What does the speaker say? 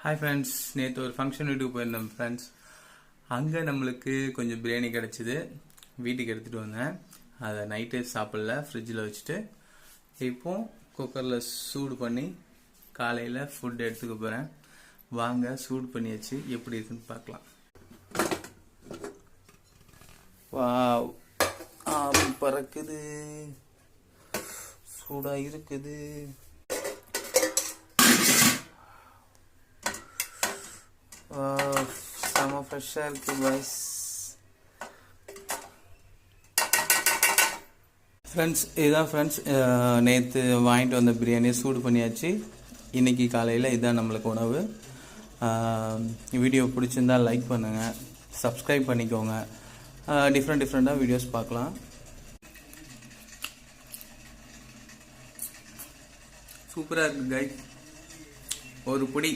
Hi friends, நேற்று ஒரு function வீட்டுக்கு போயிருந்தோம் ஃப்ரெண்ட்ஸ். அங்கே நம்மளுக்கு கொஞ்சம் பிரியாணி கிடச்சிது. வீட்டுக்கு எடுத்துகிட்டு வந்தேன். அதை நைட்டு சாப்பிடல, ஃப்ரிட்ஜில் வச்சுட்டு இப்போ குக்கரில் சூடு பண்ணி காலையில் ஃபுட் எடுத்துக்க போகிறேன். வாங்க, சூடு பண்ணியாச்சு, எப்படி இருக்குன்னு பார்க்கலாம். வாவ், ஆவி பறக்குது, சூடாக இருக்குது. செம ஃப்ரெஷ்ஷாக இருக்குது பாய்ஸ். ஃப்ரெண்ட்ஸ், இதுதான் ஃப்ரெண்ட்ஸ், நேற்று வாங்கிட்டு வந்த பிரியாணியை சூடு பண்ணியாச்சு. இன்றைக்கி காலையில் இதுதான் நம்மளுக்கு உணவு. வீடியோ பிடிச்சிருந்தா லைக் பண்ணுங்கள், சப்ஸ்கிரைப் பண்ணிக்கோங்க. டிஃப்ரெண்ட்டாக வீடியோஸ் பார்க்கலாம். சூப்பராக இருக்குது கைஸ். ஒரு பொடி